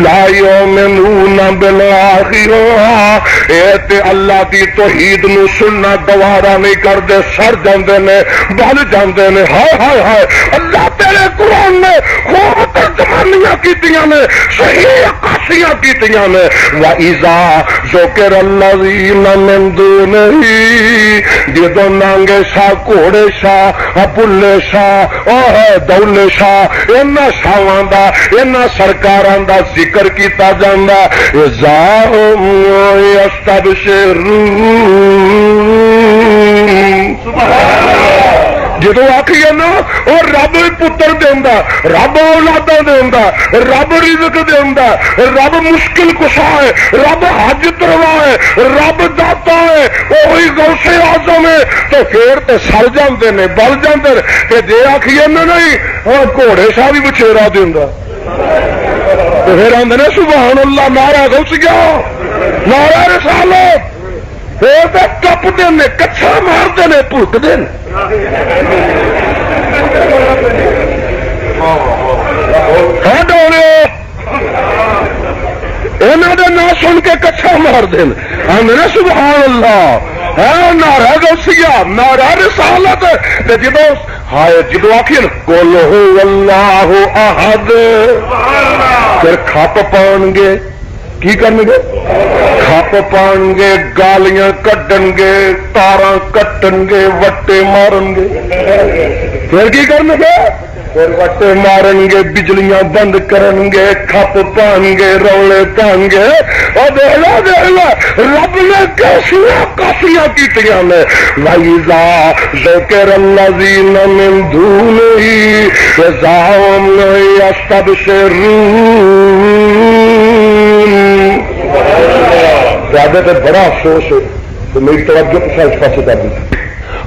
لا یؤمنون بالآخرہ، اے تے اللہ دی توحید نو سننا گوارا نہیں کردے، سر جاندے نے، بل جاندے نے۔ ہائے ہائے ہائے، اللہ تیرے قرآن نے خوب ترجمانیاں کیتیاں نے، صحیح عکاسیاں کیتیاں نے۔ وَإِذَا ذُكِرَ الَّذِينَ مِن دُونِهِ، جدوں نانگے شاہ، گھوڑے شاہ، بلے شاہ، دولے شاہ، انہاں شاواں دا، انہاں سرکاراں دا ذکر کیتا جاندا، اذا ہم یستبشرون۔ جدو آخیے نا وہ رب پتر دینا، رب اولاداں دینا، رب رزق دینا، رب مشکل کشا ہے، رب حج تروا ہے، رب داتا ہے، وہی غوث اعظم ہے، تو پھر تو سر جاندے نے، بل جاندے نے۔ کہ جے آخیے نا نہیں گھوڑے شاہ بھی بچھیرا دینا، تو پھر آدھے نے سبحان اللہ، نعرہ غوثیہ، نعرہ رسالت، پھر تو ٹپتے ہیں، کچھا مارتے ہیں، پھٹتے ہیں۔ ہاں ڈورے انہوں نے نہ سن کے کچھا مار دین، آدھے نا سبحان اللہ، ہے نعرہ غوثیہ، نعرہ رسالت۔ جدو ہائے جدو آخر قل هو اللہ احد، پھر کھپ پان گے، کی کرن گے؟ کھپ پان گے، گالیاں کٹن گے، تاراں کٹن گے، وٹے مارن گے، پھر کی کرن گے؟ پھر وٹے مارن گے، بجلیاں بند کرن گے، کھپ پان گے، رولے پان گے۔ اور دیکھ لو رب نے کیسیاں کافیاں کیتیاں نے۔ وَإِذَا ذُكِرَ الَّذِينَ مِن دُونِهِ إِذَا هُمْ يَسْتَبْشِرُونَ۔ زیادہ تو بڑا افسوس ہے تو میری توجہ کچھ اس پاس کر دی۔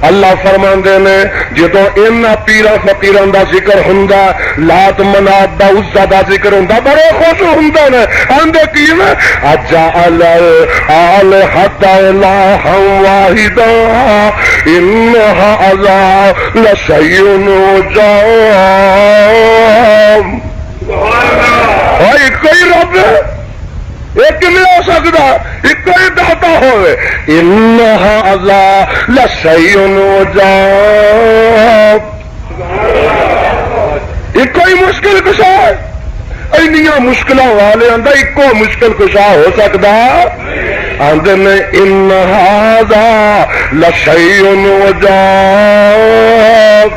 اللہ فرماندے نے جدوں انہاں پیراں فقیراں دا ذکر ہوندا، لات منات دا عزا دا ذکر ہوندا، بڑے خوش ہوندے نے، آندے کی نے اجعل الآلہۃ الہا واحدا ان ھذا لشیء عجاب۔ ایک ہی رب ایک نہیں ہو سکتا، ایک ہی داتا ہوئے۔ ان ھذا لشیء عجاب، ایک ہی مشکل کشا ہے، اینیاں مشکلاں والے آندا ایکو مشکل کشا ہو سکتا، آندے نے ان ھذا لشیء عجاب۔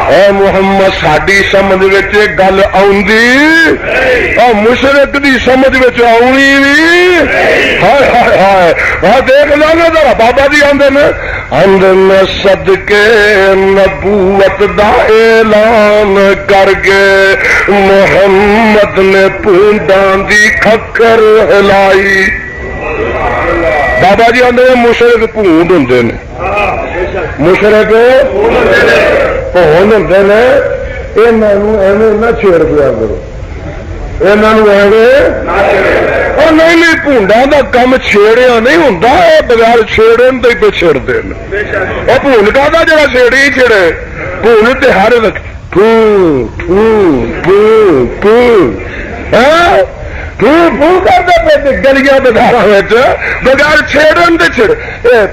اے محمد ساڈی سمجھ وچ گل آوندی، اور مشرک دی سمجھ وچ آونی نہیں۔ ہائے ہائے ہائے، دیکھ لو نا ذرا، بابا جی آندے نے صدقے نبوت دا اعلان کر کے محمد نے پونڈاں دی کھکر ہلائی۔ بابا جی آندے مشرک پونڈ ہوندے نے، مشرک ہوں نے، ایویں نہ چھیڑ دیا کرو، اور نہیں پونڈا کا کم چھیڑیا نہیں ہوں، بغیر چھیڑن تو ہی پہ چھڑتے ہیں۔ اور پونڈا کا جڑا چھیڑے ہی چھڑے، پونڈ تے ہر وقت پھو پھو پھو پھو پھو پھو کرتے پہ گلیاں بازار بغیر چھیڑن تے چھڑ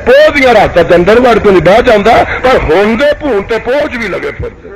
پو دیا راتاں اندر وڑ کے نہیں بہ جاتا، پر ہوں پونڈ تے پوچھ بھی لگے پھرتے۔